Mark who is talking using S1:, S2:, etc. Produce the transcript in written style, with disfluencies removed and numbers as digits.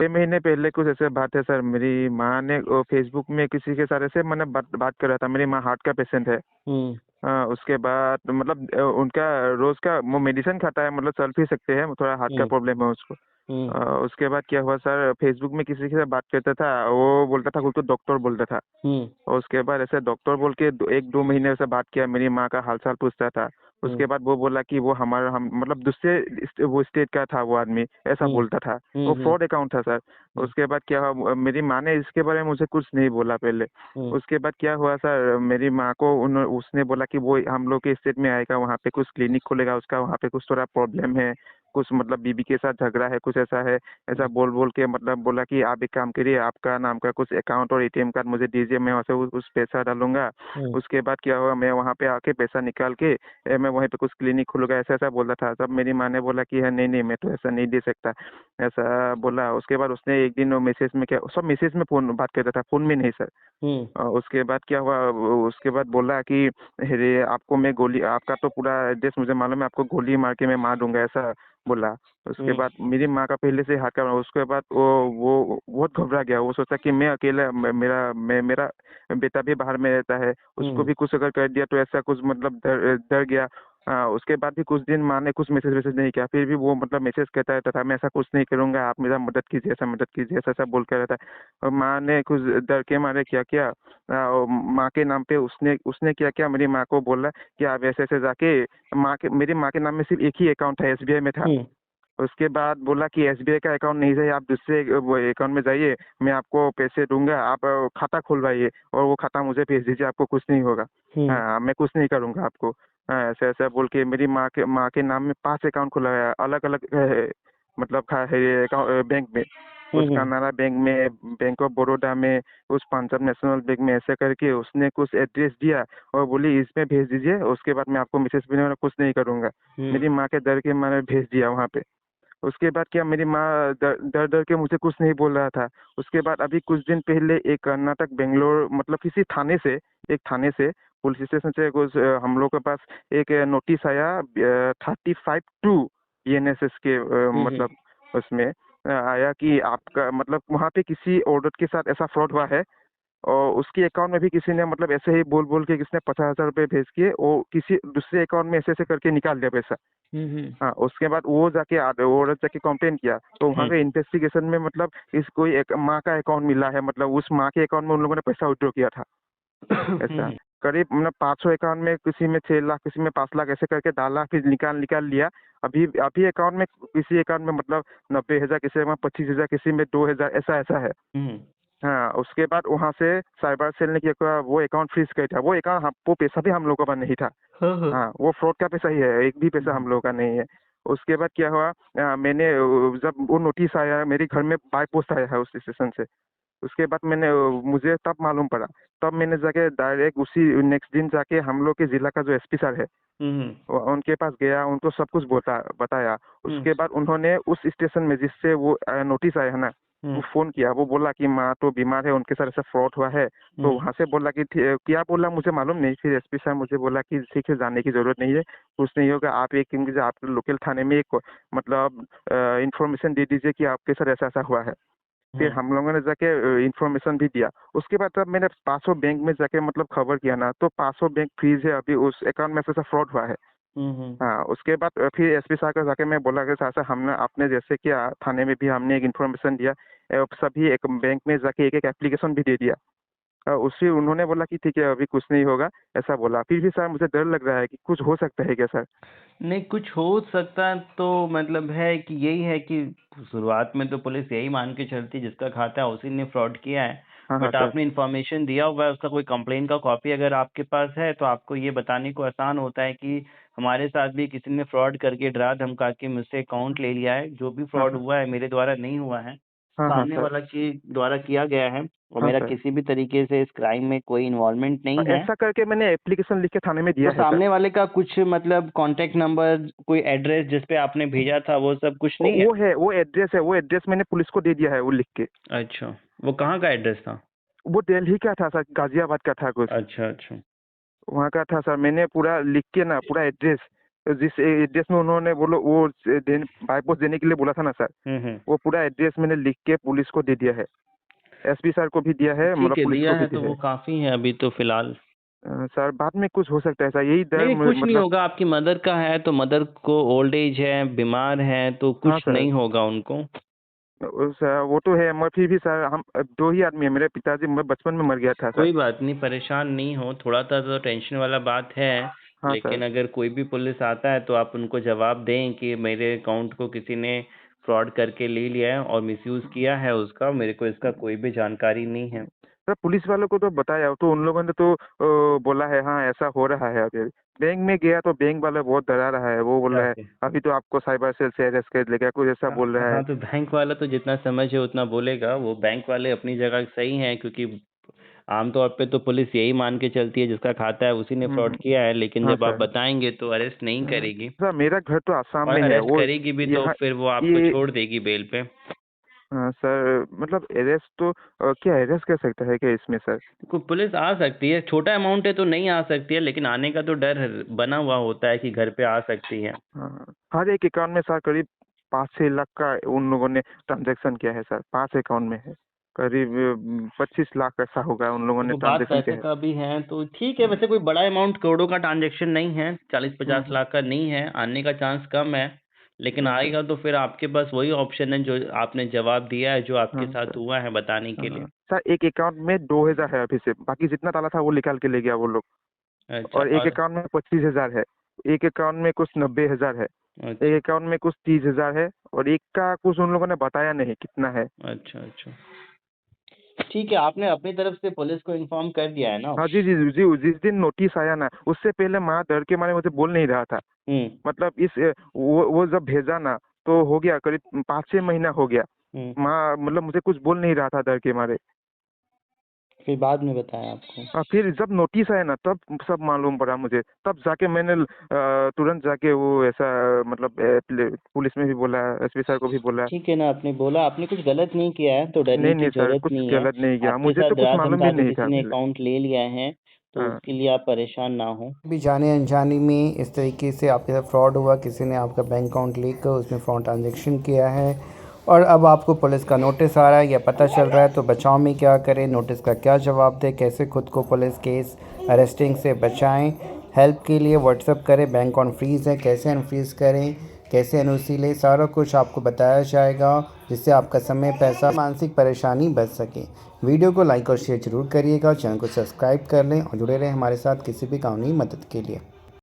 S1: 6 महीने पहले कुछ ऐसे बात है सर। मेरी माँ ने फेसबुक में किसी के साथ ऐसे मैंने बात कर रहा था। मेरी माँ हार्ट का पेशेंट है।
S2: हम्म।
S1: उसके बाद मतलब उनका रोज का वो मेडिसिन खाता है, मतलब चल भी सकते हैं, थोड़ा हार्ट का
S2: हम्म।
S1: प्रॉब्लम है उसको।
S2: हम्म।
S1: उसके बाद क्या हुआ सर, फेसबुक में किसी के साथ बात करता था, वो बोलता था खुद को डॉक्टर बोलता था।
S2: हम्म।
S1: और उसके बाद ऐसे डॉक्टर बोल के 1-2 महीने से बात किया, मेरी माँ का हालचाल पूछता था।
S2: हम्म।
S1: उसके बाद वो बोला कि वो हमारा हम मतलब दूसरे वो स्टेट का था वो आदमी, ऐसा
S2: हम्म।
S1: बोलता था। वो
S2: हम्म।
S1: फ्रॉड अकाउंट था सर।
S2: हम्म।
S1: उसके बाद क्या हुआ, मेरी माँ ने इसके बारे में मुझे कुछ नहीं बोला पहले।
S2: हम्म।
S1: उसके बाद क्या हुआ सर, मेरी माँ को उसने बोला कि वो हम लोग के स्टेट में आएगा, वहाँ पे कुछ क्लिनिक खुलेगा उसका, वहाँ पे कुछ थोड़ा प्रॉब्लम है, कुछ मतलब बीबी के साथ झगड़ा है, कुछ ऐसा है। ऐसा
S2: हम्म।
S1: बोल बोल के मतलब बोला कि आप एक काम करिए, आपका नाम का कुछ अकाउंट और एटीएम कार्ड मुझे दीजिए, मैं वहाँ से उस पैसा डालूंगा।
S2: हम्म।
S1: उसके बाद क्या हुआ, मैं वहाँ पे आके पैसा निकाल के मैं वहीं पे कुछ क्लिनिक खोलूंगा, ऐसा ऐसा बोला था। तब मेरी माँ ने बोला कि है नहीं नहीं, मैं तो ऐसा नहीं दे सकता, ऐसा बोला। उसके बाद उसने एक दिन मैसेज में, क्या सब मैसेज में फोन बात करता था, फोन में नहीं सर।
S2: हम्म।
S1: उसके बाद क्या हुआ, उसके बाद बोला कि अरे आपको मैं गोली, आपका तो पूरा एड्रेस मुझे मालूम है, आपको गोली मार के मैं मार दूंगा, ऐसा बोला। उसके
S2: हम्म।
S1: बाद मेरी माँ का पहले से हाथ का, उसके बाद वो बहुत घबरा गया। वो सोचा कि मैं अकेला, मेरा बेटा भी बाहर में रहता है, उसको
S2: हम्म।
S1: भी कुछ अगर कर दिया तो ऐसा कुछ, मतलब डर डर गया। उसके बाद भी कुछ दिन माँ ने कुछ मैसेज वैसेज नहीं किया, फिर भी वो मतलब मैसेज करता रहता था, मैं ऐसा कुछ नहीं करूंगा, आप मेरा मदद कीजिए, ऐसा मदद कीजिए, ऐसा ऐसा बोल कर रहता है। और माँ ने कुछ डर के मारे क्या किया, और माँ के नाम पे उसने उसने क्या किया, मेरी माँ को बोला कि आप ऐसे ऐसे जाके, मेरी माँ के नाम में सिर्फ एक ही अकाउंट है, एसबीआई में था।
S2: हम्म।
S1: उसके बाद बोला कि एसबीआई का अकाउंट नहीं चाहिए, आप दूसरे वो अकाउंट में जाइए, मैं आपको पैसे दूंगा, आप खाता खुलवाइए और वो खाता मुझे भेज दीजिए, आपको कुछ नहीं होगा।
S2: हम्म।
S1: हाँ, मैं कुछ नहीं करूंगा आपको। हाँ, ऐसा ऐसा बोल के मेरी माँ के नाम में 5 अकाउंट खुलवाया, अलग अलग मतलब है अकाउंट बैंक में, कुछ
S2: हम्म।
S1: कानाडा बैंक में, बैंक ऑफ बड़ौदा में, कुछ पंजाब नेशनल बैंक में, ऐसे करके उसने कुछ एड्रेस दिया और बोली इसमें भेज दीजिए, उसके बाद मैं आपको मैसेज भी नहीं, कुछ नहीं करूंगा।
S2: हम्म।
S1: मेरी माँ के डर के मैंने भेज दिया वहाँ पे। उसके बाद क्या, मेरी माँ डर डर डर के मुझे कुछ नहीं बोल रहा था। उसके बाद अभी कुछ दिन पहले एक कर्नाटक बेंगलोर मतलब किसी थाने से, एक थाने से, पुलिस स्टेशन से कुछ हम लोग के पास एक नोटिस आया, 35-2 बीएनएसएस के
S2: हम्म।
S1: मतलब उसमें आया कि आपका मतलब वहाँ पे किसी औरत के साथ ऐसा फ्रॉड हुआ है, और उसके अकाउंट में भी किसी ने मतलब ऐसे ही बोल बोल के किसने 50,000 रुपये भेज के वो किसी दूसरे अकाउंट में ऐसे ऐसे करके निकाल दिया पैसा।
S2: हम्म।
S1: हाँ, उसके बाद वो औरत जाके कंप्लेन किया, तो वहाँ
S2: हम्म।
S1: के इन्वेस्टिगेशन में मतलब इस कोई एक माँ का अकाउंट मिला है, मतलब उस माँ के अकाउंट में उन लोगों ने पैसा विड्रॉ किया था। ऐसा
S2: हम्म।
S1: करीब मतलब 500 अकाउंट में, किसी में 6 लाख, किसी में 5 लाख, ऐसे करके डाला, फिर निकाल निकाल लिया। अभी अभी अकाउंट में, किसी अकाउंट में मतलब 90,000, किसी में 25,000, किसी में 2,000, ऐसा ऐसा है।
S2: हम्म।
S1: हाँ, उसके बाद वहाँ से साइबर सेल ने क्या किया, वो अकाउंट फ्रीज कर दिया। वो अकाउंट वो पैसा भी हम लोगों का नहीं था।
S2: हाँ हाँ।
S1: हाँ, वो फ्रॉड का पैसा ही है, एक भी पैसा
S2: हम्म।
S1: हम लोगों का नहीं है। उसके बाद क्या हुआ, मैंने जब वो नोटिस आया मेरे घर में बाय पोस्ट आया है उस स्टेशन से। उसके बाद मुझे तब मालूम पड़ा। तब मैंने जाके डायरेक्ट उसी नेक्स्ट दिन जाके हम लोग के जिला का जो एसपी सर है,
S2: हम्म।
S1: उनके पास गया, उनको सब कुछ बताया।
S2: हम्म।
S1: उसके बाद उन्होंने उस स्टेशन में जिससे वो नोटिस आया है ना, वो
S2: हम्म।
S1: फोन किया, वो बोला कि माँ तो बीमार है, उनके साथ ऐसा फ्रॉड हुआ है। तो
S2: हम्म।
S1: वहां से बोला कि क्या बोला मुझे मालूम नहीं। फिर एसपी साहब मुझे बोला कि ठीक है, जाने की जरूरत नहीं है, कुछ नहीं होगा, आप एक आप लोकल थाने में एक मतलब इंफॉर्मेशन दे दीजिए कि आपके साथ ऐसा ऐसा हुआ है। फिर
S2: हम्म।
S1: हम लोगों ने जाके इंफॉर्मेशन भी दिया। उसके बाद जब मैंने 500 बैंक में जाके मतलब खबर किया ना, तो 500 बैंक फ्रीज है, अभी उस अकाउंट में से फ्रॉड हुआ है।
S2: हम्म।
S1: हाँ, उसके बाद फिर एसपी साहब के जाके मैं बोला कि सर सर, हमने आपने जैसे किया थाने में भी हमने एक इन्फॉर्मेशन दिया, सभी एक बैंक में जाके एक एक एप्लीकेशन भी दे दिया। उसी उन्होंने बोला कि ठीक है, अभी कुछ नहीं होगा, ऐसा बोला। फिर भी सर मुझे डर लग रहा है कि कुछ हो सकता है क्या सर।
S2: नहीं, कुछ हो सकता है तो मतलब है कि यही है कि शुरुआत में तो पुलिस यही मान के चलती है जिसका खाता है उसी ने फ्रॉड किया है।
S1: हाँ हाँ
S2: बट
S1: सर।
S2: आपने इन्फॉर्मेशन दिया हुआ है, उसका कोई कंप्लेन का कॉपी अगर आपके पास है तो आपको ये बताने को आसान होता है कि हमारे साथ भी किसी ने फ्रॉड करके डरा धमका के मुझसे अकाउंट ले लिया है। जो भी
S1: हाँ
S2: फ्रॉड
S1: हाँ।
S2: हुआ है मेरे द्वारा नहीं हुआ है,
S1: हाँ हाँ
S2: सामने
S1: सर।
S2: वाला के द्वारा किया गया है और
S1: हाँ
S2: मेरा
S1: सर।
S2: किसी भी तरीके से इस क्राइम में कोई इन्वॉल्वमेंट नहीं है।
S1: ऐसा करके मैंने एप्लीकेशन लिख के थाने में
S2: तो
S1: दिया है सर।
S2: सामने वाले का कुछ मतलब कांटेक्ट नंबर, कोई एड्रेस जिस पे आपने भेजा था वो सब कुछ नहीं है?
S1: वो है, वो एड्रेस है, वो एड्रेस मैंने पुलिस को दे दिया है वो लिख के।
S2: अच्छा, वो कहाँ का एड्रेस था?
S1: वो दिल्ली का था सर, गाजियाबाद का था कुछ,
S2: अच्छा अच्छा।
S1: वहाँ का था सर। मैंने पूरा लिख के ना, पूरा एड्रेस जिस एड्रेस में उन्होंने वो बाई पोस्ट देने के लिए बोला था ना सर, वो पूरा एड्रेस मैंने लिख के पुलिस को दे दिया है, एसपी सर को भी दिया है,
S2: ठीक
S1: मतलब
S2: है,
S1: पुलिस
S2: दिया
S1: को भी
S2: है तो
S1: दिया
S2: वो
S1: है।
S2: काफी है अभी तो फिलहाल।
S1: सर बाद में कुछ हो सकता है सर, यही डर
S2: नहीं कुछ नहीं
S1: मतलब।
S2: होगा, आपकी मदर का है तो मदर को ओल्ड एज है, बीमार है, तो
S1: हाँ
S2: कुछ
S1: सर,
S2: नहीं होगा उनको।
S1: सर वो तो है, मगर फिर भी सर हम 2 ही आदमी है, मेरे पिताजी बचपन में मर गया था सर।
S2: कोई बात नहीं, परेशान नहीं हो, थोड़ा सा तो टेंशन वाला बात है,
S1: हाँ
S2: लेकिन
S1: सर।
S2: अगर कोई भी पुलिस आता है तो आप उनको जवाब दें कि मेरे अकाउंट को किसी ने फ्रॉड करके ले लिया है और मिसयूज किया है उसका, मेरे को इसका कोई भी जानकारी नहीं है।
S1: सर पुलिस वालों को तो बताया, तो उन लोगों ने तो बोला है हाँ ऐसा हो रहा है। अभी बैंक में गया तो बैंक वाला बहुत डरा रहा है, वो बोल
S2: क्या
S1: रहा है
S2: से?
S1: अभी तो आपको साइबर सेल से अरेस्ट कर लेगा, कुछ ऐसा बोल रहा है।
S2: हाँ तो बैंक वाला तो जितना समझ है उतना बोलेगा, वो बैंक वाले अपनी जगह सही हैं, क्योंकि आमतौर पे तो पुलिस यही मान के चलती है जिसका खाता है उसी ने फ्रॉड किया है, लेकिन
S1: हाँ
S2: जब आप
S1: सर।
S2: बताएंगे तो अरेस्ट नहीं करेगी,
S1: सर मेरा घर तो आसाम
S2: और
S1: में है,
S2: अरेस्ट
S1: वो
S2: करेगी भी तो
S1: यहाँ
S2: फिर वो आपको
S1: ये।
S2: छोड़ देगी बेल पे।
S1: सर मतलब अरेस्ट तो क्या अरेस्ट कर सकता है क्या इसमें सर?
S2: कोई पुलिस आ सकती है, छोटा अमाउंट है तो नहीं आ सकती है, लेकिन आने का तो डर बना हुआ होता है कि घर पे आ सकती है।
S1: हाँ, हर एक अकाउंट में सर करीब 5-6 लाख का उन लोगों ने ट्रांजैक्शन किया है सर, 5 अकाउंट में है, करीब 25 लाख ऐसा होगा उन लोगों ने
S2: देखो बात
S1: ट्रांजैक्शन
S2: पैसे
S1: किया है।
S2: का भी है तो ठीक है, वैसे कोई बड़ा अमाउंट करोड़ों का ट्रांजैक्शन नहीं है, 40-50
S1: हम्म,
S2: लाख का नहीं है, आने का चांस कम है, लेकिन
S1: हाँ सर।
S2: आएगा तो फिर आपके पास वही ऑप्शन है जो आपने जवाब दिया है, जो आपके
S1: हाँ
S2: साथ
S1: सर।
S2: हुआ है बताने के लिए।
S1: हाँ सर, एक अकाउंट में 2,000 है अभी से, बाकी जितना डाला था वो निकाल के ले गया वो लोग।
S2: अच्छा,
S1: और एक
S2: और
S1: अकाउंट में 25,000 है, एक अकाउंट में कुछ 90,000 है,
S2: अच्छा
S1: एक अकाउंट में कुछ 30,000 है, और एक का कुछ उन लोगों ने बताया नहीं कितना है।
S2: अच्छा अच्छा, ठीक है, आपने अपनी तरफ से पुलिस को इन्फॉर्म कर दिया है ना?
S1: हाँ जी जी जी, जिस दिन नोटिस आया ना उससे पहले माँ डर के मारे मुझे बोल नहीं रहा था।
S2: हम्म
S1: मतलब वो जब भेजा ना तो हो गया करीब 5-6 महीना हो गया।
S2: हम्म।
S1: माँ मतलब मुझे कुछ बोल नहीं रहा था डर के मारे।
S2: फिर बाद में बताया आपको?
S1: फिर जब नोटिस आया ना तब सब मालूम पड़ा मुझे, तब जाके मैंने तुरंत जाके वो ऐसा मतलब पुलिस में भी बोला, एसपी सर को भी बोला।
S2: ठीक है ना, आपने बोला, आपने कुछ गलत नहीं किया है तो डरने
S1: नहीं
S2: की
S1: नहीं सर,
S2: जरूरत
S1: कुछ
S2: नहीं है।
S1: गलत नहीं किया,
S2: आपके
S1: मुझे
S2: साथ
S1: तो कुछ
S2: डरा
S1: मालूम भी
S2: धमका के
S1: नहीं था
S2: किसी ने
S1: पहले।
S2: अकाउंट ले लिया है, तो
S1: हाँ।
S2: उसके लिए आप परेशान ना हो।
S3: भी जाने अनजाने में इस तरीके से आपके साथ फ्रॉड हुआ, किसी ने आपका बैंक अकाउंट लेकर उसमें फ्रॉड ट्रांजैक्शन किया है और अब आपको पुलिस का नोटिस आ रहा है या पता चल रहा है, तो बचाव में क्या करें, नोटिस का क्या जवाब दें, कैसे खुद को पुलिस केस अरेस्टिंग से बचाएं। हेल्प के लिए व्हाट्सअप करें, बैंक अकाउंट फ्रीज़ है कैसे अनफ्रीज़ करें, कैसे एनओसी लें, सारा कुछ आपको बताया जाएगा, जिससे आपका समय, पैसा, मानसिक परेशानी बच सके। वीडियो को लाइक और शेयर ज़रूर करिएगा, चैनल को सब्सक्राइब कर लें और जुड़े रहें हमारे साथ किसी भी कानूनी मदद के लिए।